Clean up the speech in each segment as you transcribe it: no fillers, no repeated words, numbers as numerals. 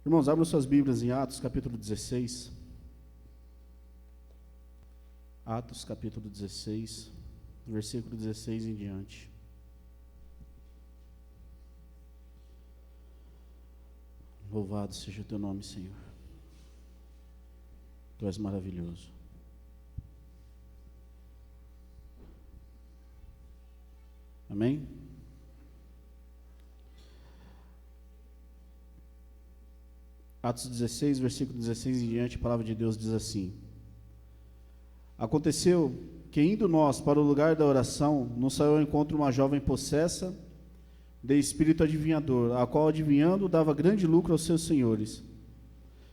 Irmãos, abram suas Bíblias em Atos, capítulo 16. Atos, capítulo 16, versículo 16 em diante. Louvado seja o teu nome, Senhor. Tu és maravilhoso. Amém? Atos 16, versículo 16 em diante, a palavra de Deus diz assim: Aconteceu que, indo nós para o lugar da oração, nos saiu ao encontro uma jovem possessa de espírito adivinhador, a qual, adivinhando, dava grande lucro aos seus senhores.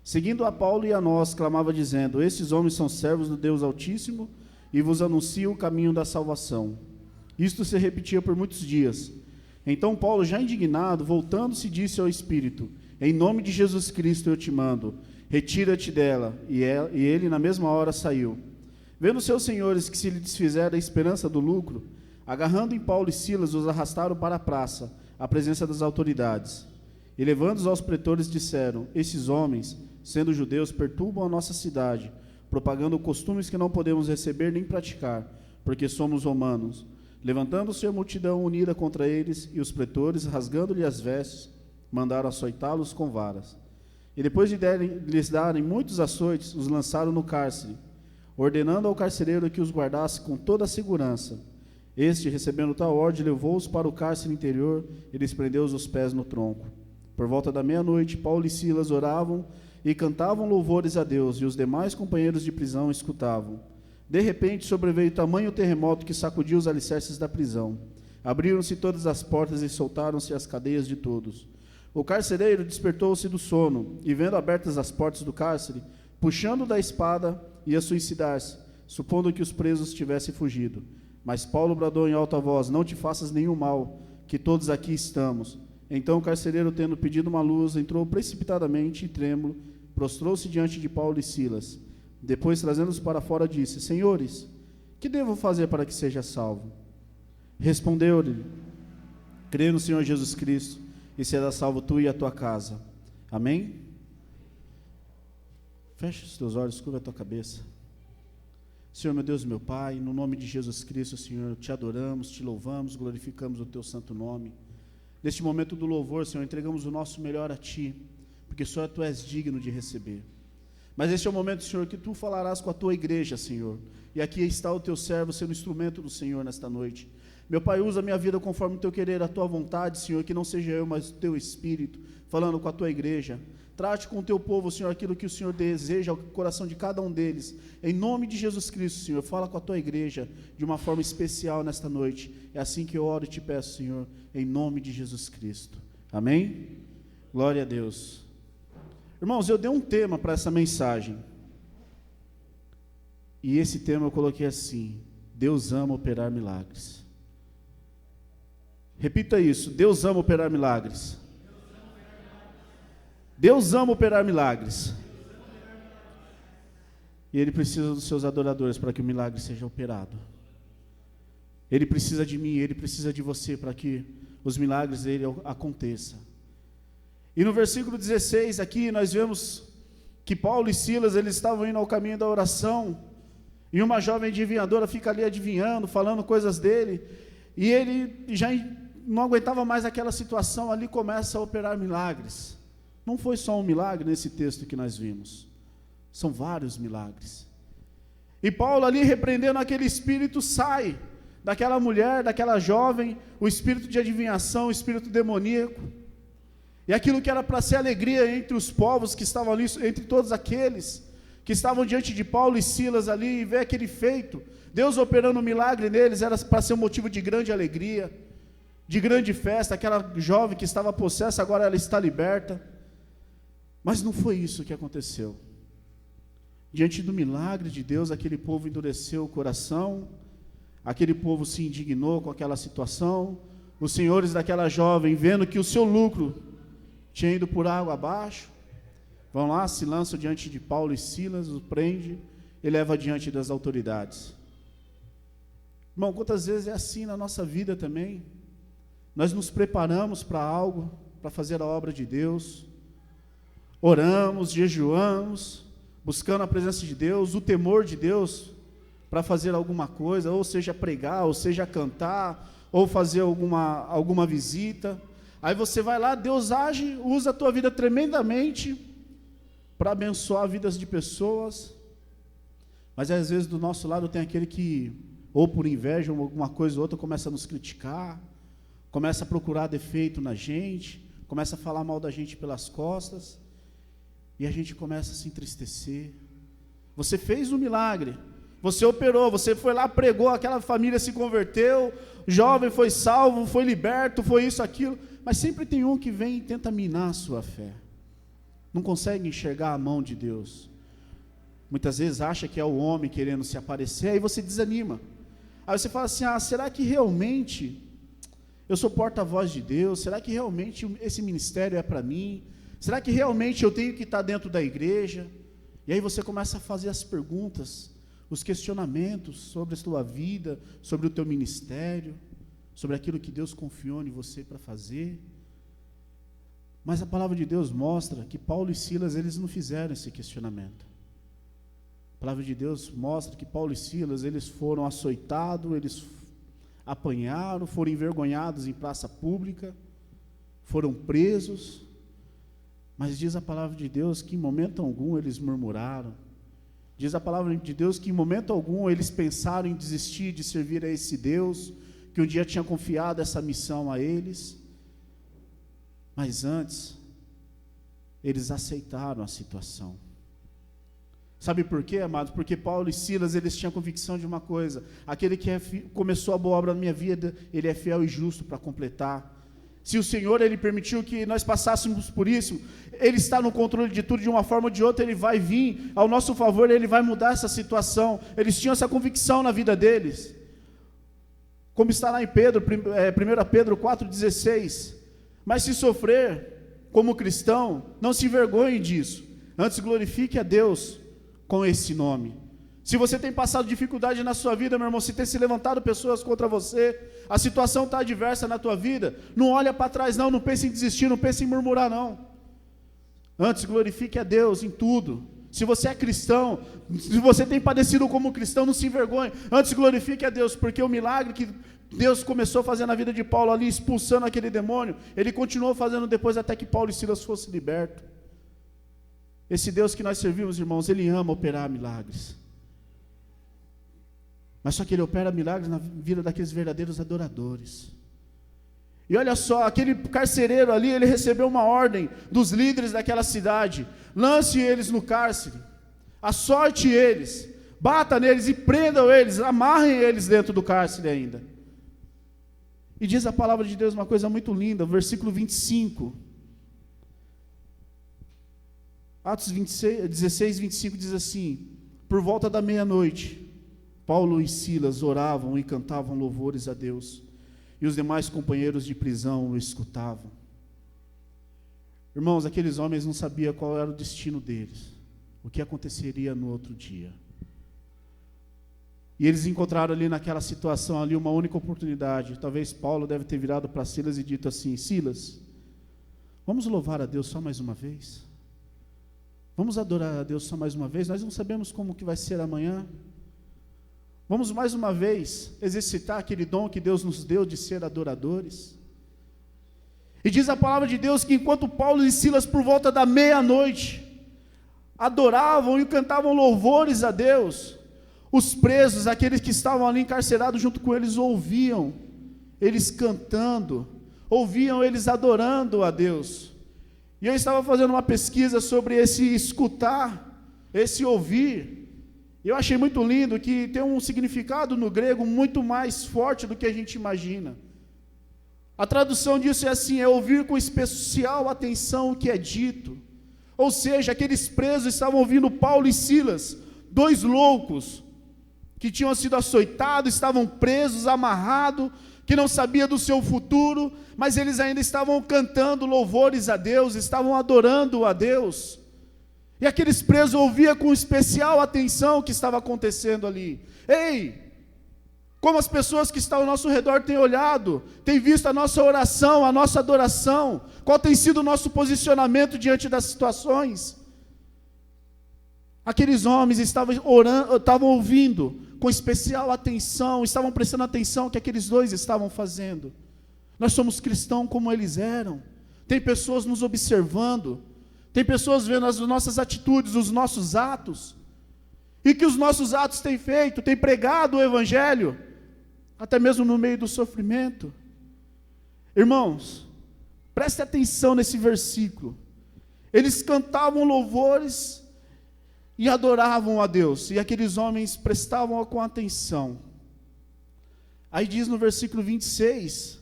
Seguindo a Paulo e a nós, clamava dizendo: Estes homens são servos do Deus Altíssimo e vos anunciam o caminho da salvação. Isto se repetia por muitos dias. Então Paulo, já indignado, voltando-se, disse ao espírito: Em nome de Jesus Cristo eu te mando, retira-te dela. E ele na mesma hora saiu. Vendo seus senhores que se lhe desfizera a esperança do lucro, agarrando em Paulo e Silas, os arrastaram para a praça, à presença das autoridades. E levando-os aos pretores, disseram: Esses homens, sendo judeus, perturbam a nossa cidade, propagando costumes que não podemos receber nem praticar, porque somos romanos. Levantando-se a multidão unida contra eles, e os pretores, rasgando-lhe as vestes, mandaram açoitá-los com varas. E depois de lhes darem muitos açoites, os lançaram no cárcere, ordenando ao carcereiro que os guardasse com toda a segurança. Este, recebendo tal ordem, levou-os para o cárcere interior e lhes prendeu os pés no tronco. Por volta da meia-noite, Paulo e Silas oravam e cantavam louvores a Deus, e os demais companheiros de prisão escutavam. De repente sobreveio tamanho terremoto que sacudiu os alicerces da prisão. Abriram-se todas as portas e soltaram-se as cadeias de todos. O carcereiro despertou-se do sono, e vendo abertas as portas do cárcere, puxando da espada, ia suicidar-se, supondo que os presos tivessem fugido. Mas Paulo bradou em alta voz: Não te faças nenhum mal, que todos aqui estamos. Então o carcereiro, tendo pedido uma luz, entrou precipitadamente e trêmulo, prostrou-se diante de Paulo e Silas. Depois, trazendo-os para fora, disse: Senhores, que devo fazer para que seja salvo? Respondeu-lhe: Crê no Senhor Jesus Cristo, e será salvo tu e a tua casa. Amém? Feche os teus olhos, curva a tua cabeça. Senhor, meu Deus e meu Pai, no nome de Jesus Cristo, Senhor, te adoramos, te louvamos, glorificamos o teu santo nome. Neste momento do louvor, Senhor, entregamos o nosso melhor a Ti, porque só Tu és digno de receber. Mas este é o momento, Senhor, que Tu falarás com a Tua igreja, Senhor, e aqui está o Teu servo sendo instrumento do Senhor nesta noite. Meu Pai, usa a minha vida conforme o Teu querer, a Tua vontade, Senhor, que não seja eu, mas o Teu Espírito, falando com a Tua igreja. Trate com o Teu povo, Senhor, aquilo que o Senhor deseja ao coração de cada um deles. Em nome de Jesus Cristo, Senhor, fala com a Tua igreja de uma forma especial nesta noite. É assim que eu oro e te peço, Senhor, em nome de Jesus Cristo. Amém? Glória a Deus. Irmãos, eu dei um tema para essa mensagem. E esse tema eu coloquei assim: Deus ama operar milagres. Repita isso: Deus ama operar milagres. Deus ama operar milagres. E Ele precisa dos seus adoradores para que o milagre seja operado. Ele precisa de mim, Ele precisa de você para que os milagres dele aconteçam. E no versículo 16 aqui nós vemos que Paulo e Silas, eles estavam indo ao caminho da oração, e uma jovem adivinhadora fica ali adivinhando, falando coisas dele, e ele já não aguentava mais aquela situação, ali começa a operar milagres. Não foi só um milagre nesse texto que nós vimos, são vários milagres. E Paulo ali, repreendendo aquele espírito, sai daquela mulher, daquela jovem, o espírito de adivinhação, o espírito demoníaco. E aquilo que era para ser alegria entre os povos que estavam ali, entre todos aqueles que estavam diante de Paulo e Silas ali, e ver aquele feito, Deus operando um milagre neles, era para ser um motivo de grande alegria, de grande festa. Aquela jovem que estava possessa, agora ela está liberta. Mas não foi isso que aconteceu. Diante do milagre de Deus, aquele povo endureceu o coração, aquele povo se indignou com aquela situação. Os senhores daquela jovem, vendo que o seu lucro tinha ido por água abaixo, vão lá, se lançam diante de Paulo e Silas, o prende e leva diante das autoridades. Irmão, quantas vezes é assim na nossa vida também? Nós nos preparamos para algo, para fazer a obra de Deus. oramos, jejuamos, buscando a presença de Deus, o temor de Deus, para fazer alguma coisa, ou seja pregar, ou seja cantar, ou fazer alguma visita. Aí você vai lá, Deus age, usa a tua vida tremendamente para abençoar vidas de pessoas, mas às vezes do nosso lado tem aquele que, ou por inveja, ou alguma coisa ou outra, começa a nos criticar, começa a procurar defeito na gente, começa a falar mal da gente pelas costas, e a gente começa a se entristecer. Você fez um milagre, você operou, você foi lá, pregou, aquela família se converteu, jovem foi salvo, foi liberto, foi isso, aquilo, mas sempre tem um que vem e tenta minar a sua fé, não consegue enxergar a mão de Deus, muitas vezes acha que é o homem querendo se aparecer, aí você desanima, aí você fala assim, será que realmente eu sou porta-voz de Deus? Será que realmente esse ministério é para mim? Será que realmente eu tenho que estar dentro da igreja? E aí você começa a fazer as perguntas, os questionamentos sobre a sua vida, sobre o teu ministério, sobre aquilo que Deus confiou em você para fazer. Mas a palavra de Deus mostra que Paulo e Silas, eles não fizeram esse questionamento. A palavra de Deus mostra que Paulo e Silas, eles foram açoitados, eles apanharam, foram envergonhados em praça pública, foram presos, mas diz a palavra de Deus que em momento algum eles murmuraram, diz a palavra de Deus que em momento algum eles pensaram em desistir de servir a esse Deus, que um dia tinha confiado essa missão a eles, mas antes, eles aceitaram a situação. Sabe por quê, amados? Porque Paulo e Silas, eles tinham convicção de uma coisa: aquele que começou a boa obra na minha vida, ele é fiel e justo para completar. Se o Senhor, ele permitiu que nós passássemos por isso, ele está no controle de tudo, de uma forma ou de outra, ele vai vir ao nosso favor, ele vai mudar essa situação. Eles tinham essa convicção na vida deles, como está lá em 1 Pedro 4,16, mas se sofrer como cristão, não se envergonhe disso, antes glorifique a Deus com esse nome. Se você tem passado dificuldade na sua vida, meu irmão, se tem se levantado pessoas contra você, a situação está adversa na tua vida, não olha para trás não pense em desistir, não pense em murmurar não, antes glorifique a Deus em tudo. Se você é cristão, se você tem padecido como cristão, não se envergonhe, antes glorifique a Deus, porque o milagre que Deus começou a fazer na vida de Paulo ali, expulsando aquele demônio, ele continuou fazendo depois até que Paulo e Silas fossem libertos. Esse Deus que nós servimos, irmãos, ele ama operar milagres, mas só que ele opera milagres na vida daqueles verdadeiros adoradores. E olha só, aquele carcereiro ali, ele recebeu uma ordem dos líderes daquela cidade: lance eles no cárcere, açoite eles, bata neles e prendam eles, amarrem eles dentro do cárcere ainda. E diz a palavra de Deus uma coisa muito linda, versículo 25, Atos 16, 25 diz assim: por volta da meia-noite, Paulo e Silas oravam e cantavam louvores a Deus, e os demais companheiros de prisão o escutavam. Irmãos, aqueles homens não sabiam qual era o destino deles, o que aconteceria no outro dia. E eles encontraram ali naquela situação ali uma única oportunidade. Talvez Paulo deve ter virado para Silas e dito assim: Silas, vamos louvar a Deus só mais uma vez? Vamos adorar a Deus só mais uma vez? Nós não sabemos como que vai ser amanhã. Vamos mais uma vez exercitar aquele dom que Deus nos deu de ser adoradores. E diz a palavra de Deus que enquanto Paulo e Silas por volta da meia-noite adoravam e cantavam louvores a Deus, os presos, aqueles que estavam ali encarcerados junto com eles, ouviam eles cantando, ouviam eles adorando a Deus. E eu estava fazendo uma pesquisa sobre esse escutar, esse ouvir. Eu achei muito lindo que tem um significado no grego muito mais forte do que a gente imagina. A tradução disso é assim: é ouvir com especial atenção o que é dito. Ou seja, aqueles presos estavam ouvindo Paulo e Silas, dois loucos, que tinham sido açoitados, estavam presos, amarrados, que não sabia do seu futuro, mas eles ainda estavam cantando louvores a Deus, estavam adorando a Deus. E aqueles presos ouviam com especial atenção o que estava acontecendo ali. Ei, como as pessoas que estão ao nosso redor têm olhado, têm visto a nossa oração, a nossa adoração, qual tem sido o nosso posicionamento diante das situações. Aqueles homens estavam orando, estavam ouvindo com especial atenção, estavam prestando atenção no que aqueles dois estavam fazendo. Nós somos cristãos como eles eram. Tem pessoas nos observando, tem pessoas vendo as nossas atitudes, os nossos atos, e que os nossos atos têm feito, têm pregado o Evangelho, até mesmo no meio do sofrimento. Irmãos, preste atenção nesse versículo. Eles cantavam louvores e adoravam a Deus, e aqueles homens prestavam com atenção. Aí diz no versículo 26,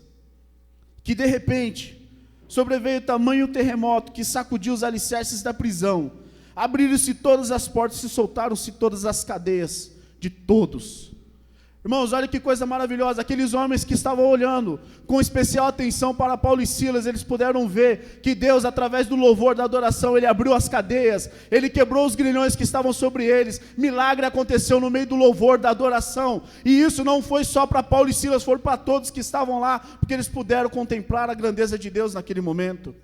que de repente sobreveio tamanho terremoto que sacudiu os alicerces da prisão, abriram-se todas as portas e soltaram-se todas as cadeias de todos. Irmãos, olha que coisa maravilhosa, aqueles homens que estavam olhando com especial atenção para Paulo e Silas, eles puderam ver que Deus, através do louvor, da adoração, Ele abriu as cadeias, Ele quebrou os grilhões que estavam sobre eles, milagre aconteceu no meio do louvor, da adoração, e isso não foi só para Paulo e Silas, foi para todos que estavam lá, porque eles puderam contemplar a grandeza de Deus naquele momento.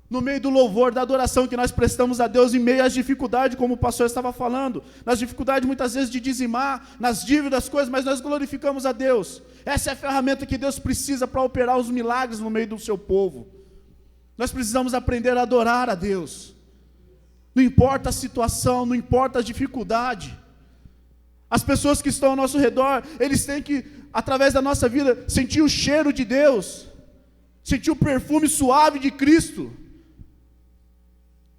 No meio do louvor, da adoração que nós prestamos a Deus, em meio às dificuldades, como o pastor estava falando, nas dificuldades muitas vezes de dizimar, nas dívidas, coisas, mas nós glorificamos a Deus. Essa é a ferramenta que Deus precisa para operar os milagres no meio do seu povo. Nós precisamos aprender a adorar a Deus. Não importa a situação, não importa a dificuldade. As pessoas que estão ao nosso redor, eles têm que, através da nossa vida, sentir o cheiro de Deus, sentir o perfume suave de Cristo.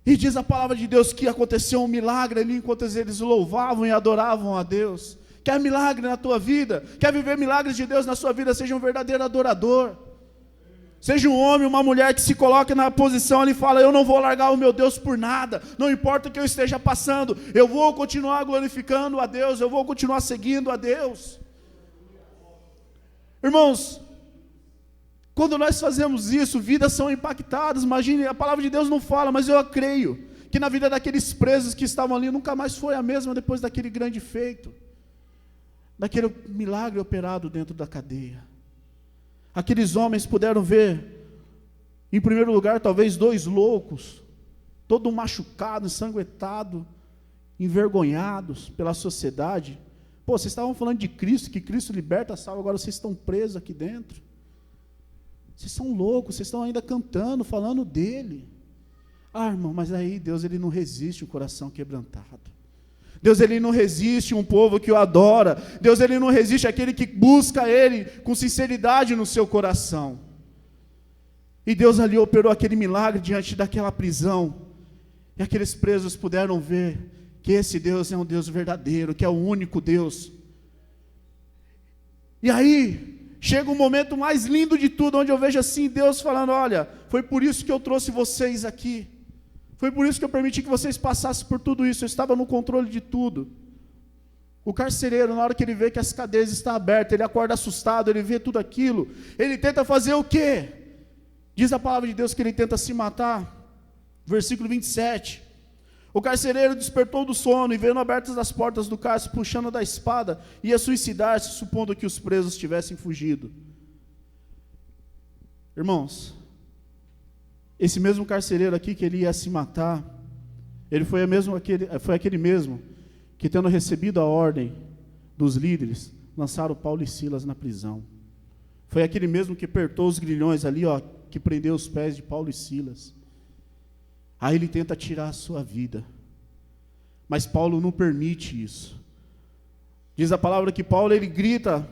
E diz a palavra de Deus que aconteceu um milagre ali enquanto eles louvavam e adoravam a Deus. Quer milagre na tua vida? Quer viver milagres de Deus na sua vida? Seja um verdadeiro adorador. Seja um homem, uma mulher que se coloque na posição ali e fala: eu não vou largar o meu Deus por nada, não importa o que eu esteja passando, eu vou continuar glorificando a Deus, eu vou continuar seguindo a Deus. Irmãos, quando nós fazemos isso, vidas são impactadas. Imagine, a palavra de Deus não fala, mas eu creio que na vida daqueles presos que estavam ali, nunca mais foi a mesma depois daquele grande feito, daquele milagre operado dentro da cadeia. Aqueles homens puderam ver, em primeiro lugar, talvez 2 loucos, todo machucado, ensanguentado, envergonhados pela sociedade. Pô, vocês estavam falando de Cristo, que Cristo liberta, salva, agora vocês estão presos aqui dentro. Vocês são loucos, vocês estão ainda cantando, falando dele. Ah, irmão, mas aí Deus, ele não resiste um coração quebrantado. Deus, ele não resiste um povo que o adora. Deus, ele não resiste aquele que busca ele com sinceridade no seu coração. E Deus ali operou aquele milagre diante daquela prisão. E aqueles presos puderam ver que esse Deus é um Deus verdadeiro, que é o único Deus. E aí chega um momento mais lindo de tudo, onde eu vejo assim Deus falando: olha, foi por isso que eu trouxe vocês aqui, foi por isso que eu permiti que vocês passassem por tudo isso, eu estava no controle de tudo. O carcereiro, na hora que ele vê que as cadeias estão abertas, ele acorda assustado, ele vê tudo aquilo, ele tenta fazer o quê? Diz a palavra de Deus que ele tenta se matar, versículo 27, o carcereiro despertou do sono e vendo abertas as portas do cárcere, puxando da espada, ia suicidar-se, supondo que os presos tivessem fugido. Irmãos, esse mesmo carcereiro aqui que ele ia se matar, ele foi aquele mesmo que, tendo recebido a ordem dos líderes, lançaram Paulo e Silas na prisão. Foi aquele mesmo que apertou os grilhões ali, ó, que prendeu os pés de Paulo e Silas. Aí ele tenta tirar a sua vida, mas Paulo não permite isso. Diz a palavra que Paulo, ele grita,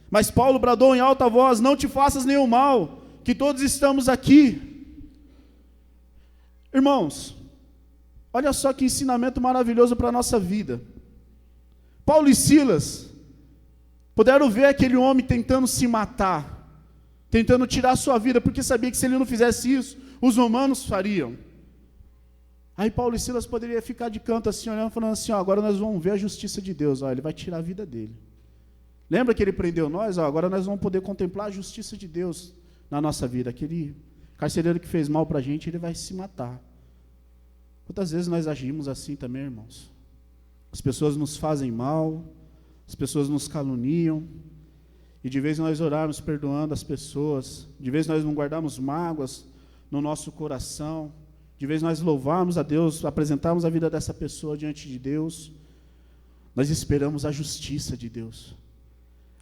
mas Paulo bradou em alta voz: não te faças nenhum mal, que todos estamos aqui. Irmãos, olha só que ensinamento maravilhoso para a nossa vida. Paulo e Silas puderam ver aquele homem tentando se matar, tentando tirar a sua vida, porque sabia que se ele não fizesse isso, os romanos fariam. Aí Paulo e Silas poderiam ficar de canto assim, olhando, falando assim: ó, agora nós vamos ver a justiça de Deus, ó, ele vai tirar a vida dele. Lembra que ele prendeu nós? Ó, agora nós vamos poder contemplar a justiça de Deus na nossa vida. Aquele carcereiro que fez mal para a gente, ele vai se matar. Quantas vezes nós agimos assim também, irmãos? As pessoas nos fazem mal, as pessoas nos caluniam, e de vez nós orarmos perdoando as pessoas, de vez nós não guardarmos mágoas no nosso coração, de vez nós louvarmos a Deus, apresentarmos a vida dessa pessoa diante de Deus, nós esperamos a justiça de Deus.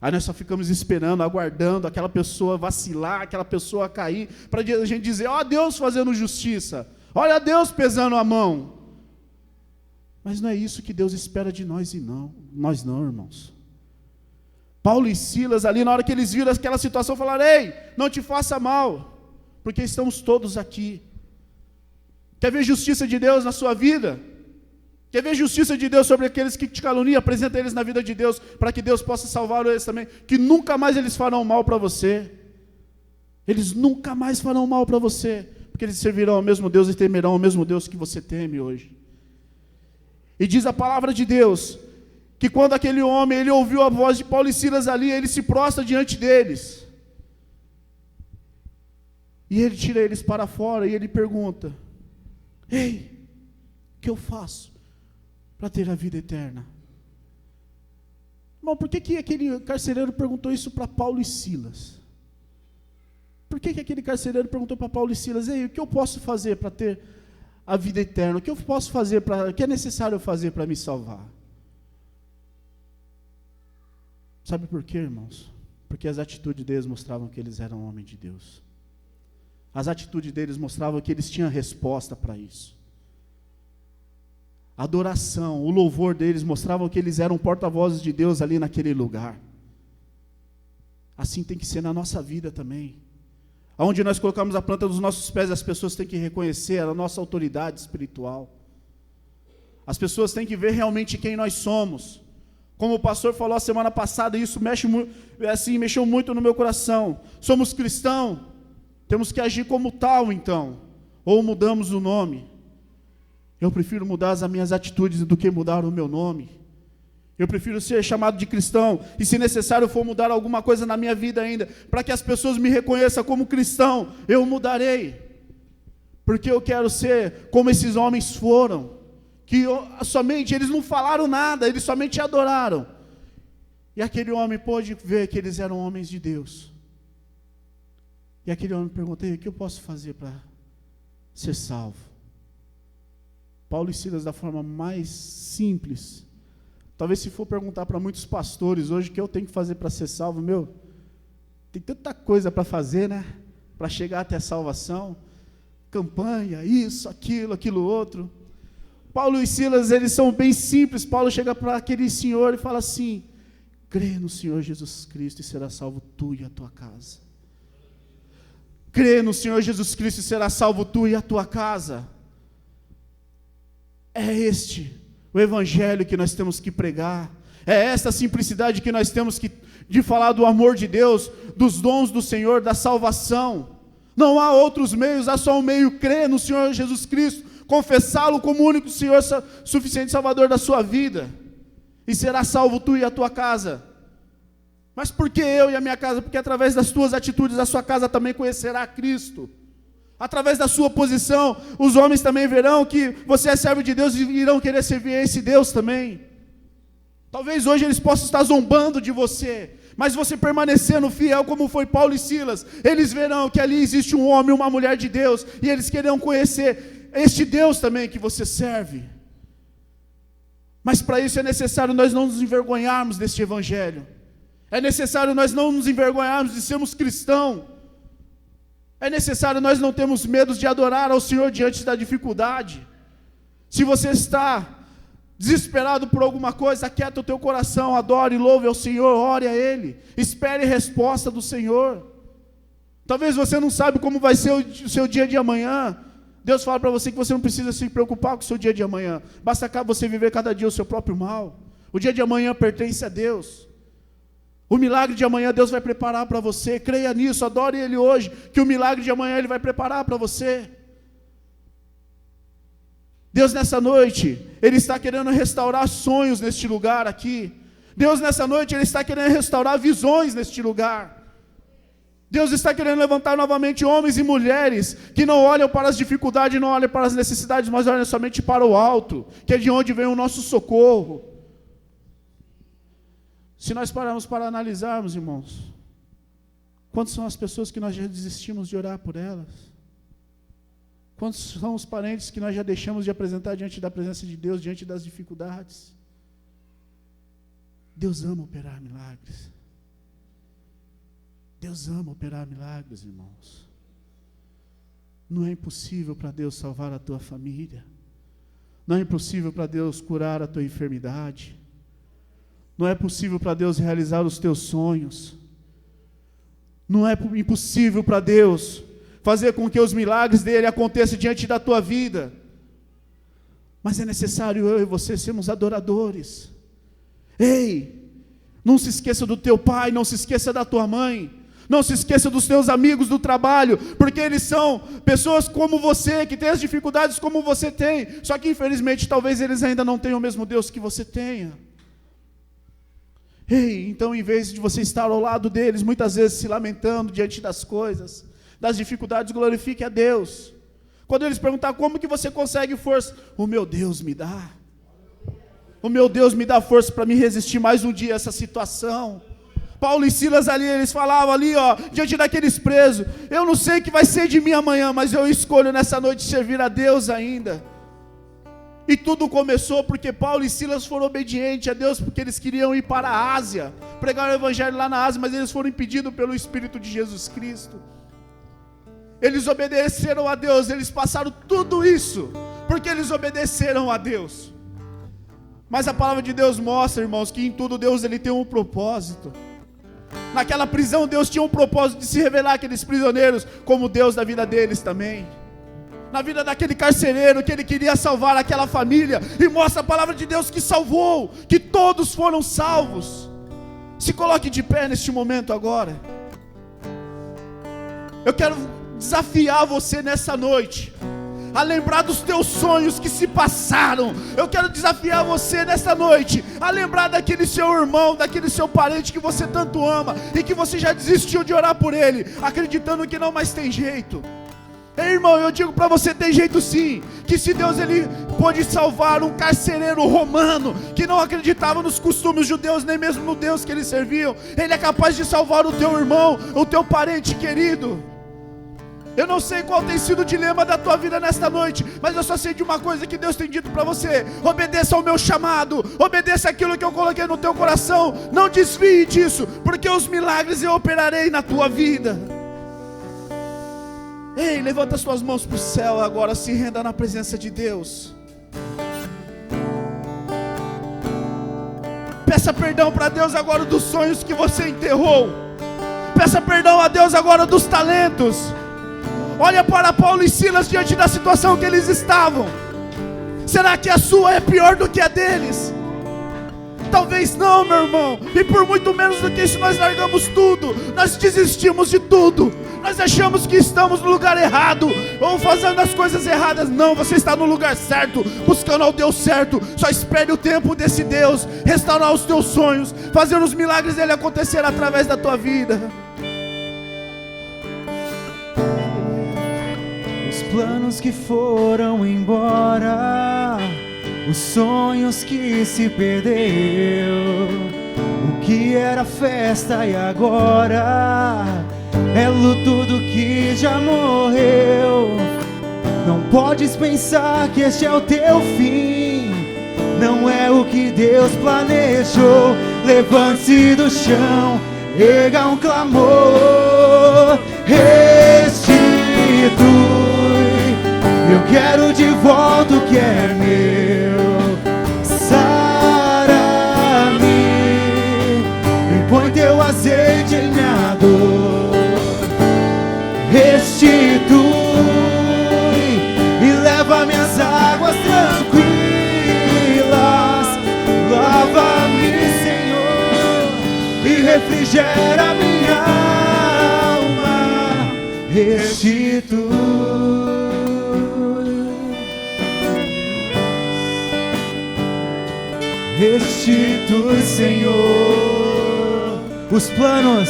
Aí nós só ficamos esperando, aguardando aquela pessoa vacilar, aquela pessoa cair, para a gente dizer, ó Deus fazendo justiça, olha Deus pesando a mão. Mas não é isso que Deus espera de nós nós não, irmãos. Paulo e Silas ali, na hora que eles viram aquela situação, falaram, ei, não te faça mal, porque estamos todos aqui. Quer ver justiça de Deus na sua vida? Quer ver justiça de Deus sobre aqueles que te caluniam? Apresenta eles na vida de Deus, para que Deus possa salvar eles também, que nunca mais eles farão mal para você. Eles nunca mais farão mal para você, porque eles servirão ao mesmo Deus e temerão ao mesmo Deus que você teme hoje. E diz a palavra de Deus, que quando aquele homem, ele ouviu a voz de Paulo e Silas ali, ele se prostra diante deles. E ele tira eles para fora e ele pergunta, ei, o que eu faço para ter a vida eterna? Irmão, por que aquele carcereiro perguntou isso para Paulo e Silas? Por que aquele carcereiro perguntou para Paulo e Silas, ei, o que eu posso fazer para ter a vida eterna? O que eu posso fazer, o que é necessário fazer para me salvar? Sabe por quê, irmãos? Porque as atitudes deles mostravam que eles eram homens de Deus. As atitudes deles mostravam que eles tinham resposta para isso. A adoração, o louvor deles mostravam que eles eram porta-vozes de Deus ali naquele lugar. Assim tem que ser na nossa vida também. Onde nós colocamos a planta dos nossos pés, as pessoas têm que reconhecer a nossa autoridade espiritual. As pessoas têm que ver realmente quem nós somos. Como o pastor falou a semana passada, isso mexeu muito no meu coração. Somos cristãos, temos que agir como tal então, ou mudamos o nome. Eu prefiro mudar as minhas atitudes do que mudar o meu nome. Eu prefiro ser chamado de cristão, e se necessário for mudar alguma coisa na minha vida ainda, para que as pessoas me reconheçam como cristão, eu mudarei. Porque eu quero ser como esses homens foram, que somente, eles não falaram nada, eles somente adoraram. E aquele homem pôde ver que eles eram homens de Deus. E aquele homem perguntou, o que eu posso fazer para ser salvo? Paulo e Silas, da forma mais simples, talvez se for perguntar para muitos pastores hoje o que eu tenho que fazer para ser salvo, tem tanta coisa para fazer, né? Para chegar até a salvação, campanha, isso, aquilo outro. Paulo e Silas, eles são bem simples. Paulo chega para aquele senhor e fala assim, crê no Senhor Jesus Cristo e será salvo tu e a tua casa. Crê no Senhor Jesus Cristo e será salvo tu e a tua casa. É este o evangelho que nós temos que pregar. É esta simplicidade que nós temos de falar do amor de Deus, dos dons do Senhor, da salvação. Não há outros meios, há só um meio, crer no Senhor Jesus Cristo, confessá-lo como o único Senhor suficiente Salvador da sua vida, e será salvo tu e a tua casa. Mas por que eu e a minha casa? Porque através das tuas atitudes a sua casa também conhecerá Cristo. Através da sua posição, os homens também verão que você é servo de Deus e irão querer servir a esse Deus também. Talvez hoje eles possam estar zombando de você, mas você permanecendo fiel como foi Paulo e Silas, eles verão que ali existe um homem e uma mulher de Deus, e eles quererão conhecer este Deus também que você serve. Mas para isso é necessário nós não nos envergonharmos deste evangelho. É necessário nós não nos envergonharmos de sermos cristãos. É necessário nós não termos medo de adorar ao Senhor diante da dificuldade. Se você está desesperado por alguma coisa, aquieta o teu coração, adore, louve ao Senhor, ore a Ele, espere resposta do Senhor. Talvez você não sabe como vai ser o seu dia de amanhã. Deus fala para você que você não precisa se preocupar com o seu dia de amanhã. Basta você viver cada dia o seu próprio mal. O dia de amanhã pertence a Deus. O milagre de amanhã Deus vai preparar para você. Creia nisso, adore Ele hoje, que o milagre de amanhã Ele vai preparar para você. Deus nessa noite, Ele está querendo restaurar sonhos neste lugar aqui. Deus nessa noite, Ele está querendo restaurar visões neste lugar. Deus está querendo levantar novamente homens e mulheres que não olham para as dificuldades, não olham para as necessidades, mas olham somente para o alto, que é de onde vem o nosso socorro. Se nós pararmos para analisarmos, irmãos, quantas são as pessoas que nós já desistimos de orar por elas? Quantos são os parentes que nós já deixamos de apresentar diante da presença de Deus, diante das dificuldades? Deus ama operar milagres. Deus ama operar milagres, irmãos. Não é impossível para Deus salvar a tua família. Não é impossível para Deus curar a tua enfermidade. Não é possível para Deus realizar os teus sonhos. Não é impossível para Deus fazer com que os milagres dele aconteçam diante da tua vida. Mas é necessário eu e você sermos adoradores. Ei, não se esqueça do teu pai, não se esqueça da tua mãe, não se esqueça dos teus amigos do trabalho, porque eles são pessoas como você, que têm as dificuldades como você tem, só que infelizmente talvez eles ainda não tenham o mesmo Deus que você tenha. Ei, então em vez de você estar ao lado deles, muitas vezes se lamentando diante das coisas, das dificuldades, glorifique a Deus. Quando eles perguntar como que você consegue força, o meu Deus me dá. O meu Deus me dá força para me resistir mais um dia a essa situação. Paulo e Silas ali, eles falavam ali, diante daqueles presos, eu não sei o que vai ser de mim amanhã, mas eu escolho nessa noite servir a Deus ainda. E tudo começou porque Paulo e Silas foram obedientes a Deus, porque eles queriam ir para a Ásia, pregar o evangelho lá na Ásia, mas eles foram impedidos pelo Espírito de Jesus Cristo. Eles obedeceram a Deus, eles passaram tudo isso, porque eles obedeceram a Deus. Mas a palavra de Deus mostra, irmãos, que em tudo Deus ele tem um propósito. Naquela prisão Deus tinha um propósito de se revelar àqueles prisioneiros como Deus da vida deles também. Na vida daquele carcereiro que ele queria salvar aquela família, e mostra a palavra de Deus que salvou, que todos foram salvos. Se coloque de pé neste momento agora. Eu quero desafiar você nessa noite a lembrar dos teus sonhos que se passaram. Eu quero desafiar você nesta noite a lembrar daquele seu irmão, daquele seu parente que você tanto ama e que você já desistiu de orar por ele, acreditando que não mais tem jeito. Ei, irmão, eu digo para você, tem jeito sim. Que se Deus ele pôde salvar um carcereiro romano que não acreditava nos costumes judeus, nem mesmo no Deus que eles serviam, ele é capaz de salvar o teu irmão, o teu parente querido. Eu não sei qual tem sido o dilema da tua vida nesta noite, mas eu só sei de uma coisa que Deus tem dito para você: obedeça ao meu chamado, obedeça aquilo que eu coloquei no teu coração, não desvie disso, porque os milagres eu operarei na tua vida. Ei, levanta as tuas mãos para o céu agora, se renda na presença de Deus. Peça perdão para Deus agora dos sonhos que você enterrou. Peça perdão a Deus agora dos talentos. Olha para Paulo e Silas diante da situação que eles estavam. Será que a sua é pior do que a deles? Talvez não, meu irmão. E por muito menos do que isso nós largamos tudo. Nós desistimos de tudo. Nós achamos que estamos no lugar errado, ou fazendo as coisas erradas. Não, você está no lugar certo, buscando ao Deus certo. Só espere o tempo desse Deus restaurar os teus sonhos, fazer os milagres dele acontecer através da tua vida. Os planos que foram embora, os sonhos que se perdeu, o que era festa e agora é luto do que já morreu. Não podes pensar que este é o teu fim, não é o que Deus planejou. Levante-se do chão, erga um clamor, restitui. Eu quero de volta o que é meu. Sara-me e põe teu azeite em minha dor. Restitui e leva minhas águas tranquilas. Lava-me, Senhor, e refrigera minha alma. Restitui. Restitui, Senhor, os planos.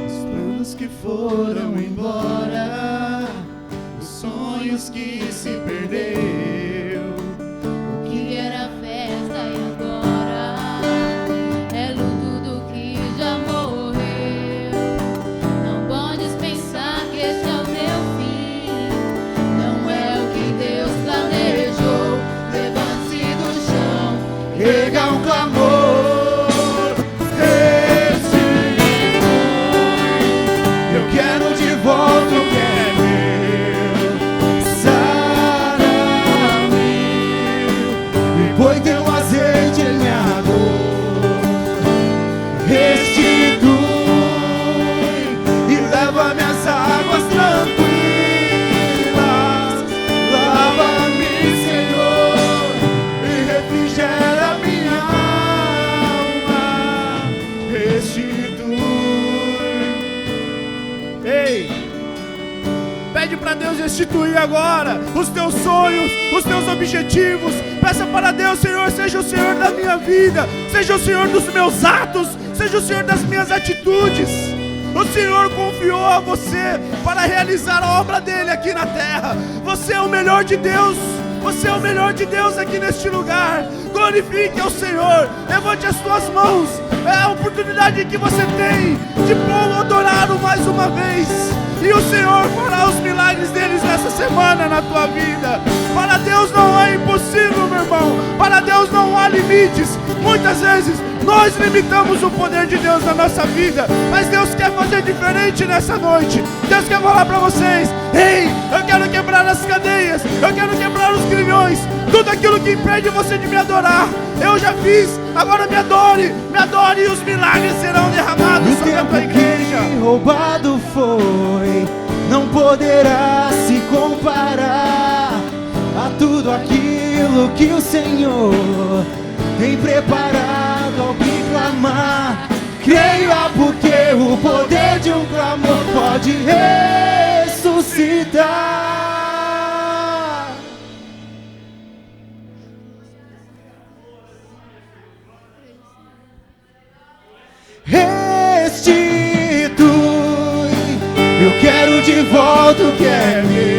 Os planos que foram embora, os sonhos que se perdeu, quero de volta o que é meu. Sara-me e põe teu azeite em minha dor. Restitui e leva minhas águas tranquilas. Lava-me, Senhor, e refrigera minha alma. Restitui. Ei, pede para Deus restituir agora os teus sonhos, os teus objetivos. Peça para Deus: Senhor, seja o Senhor da minha vida, seja o Senhor dos meus atos, seja o Senhor das minhas atitudes. O Senhor confiou a você para realizar a obra dele aqui na terra. Você é o melhor de Deus. Você é o melhor de Deus aqui neste lugar. Glorifique ao Senhor. Levante as tuas mãos. É a oportunidade que você tem de adorá-lo mais uma vez. E o Senhor fará os milagres deles nessa semana na tua vida. Para Deus não é impossível, meu irmão. Para Deus não há limites. Muitas vezes nós limitamos o poder de Deus na nossa vida, mas Deus quer fazer diferente nessa noite. Deus quer falar para vocês: ei, eu quero quebrar as cadeias, eu quero quebrar os grilhões, tudo aquilo que impede você de me adorar. Eu já fiz, agora me adore e os milagres serão derramados sobre a tua igreja. Que roubado foi, não poderá se comparar a tudo aquilo que o Senhor tem preparado ao que clamar. Creia, porque o poder de um clamor pode ressuscitar. Restitui, eu quero de volta o que é meu.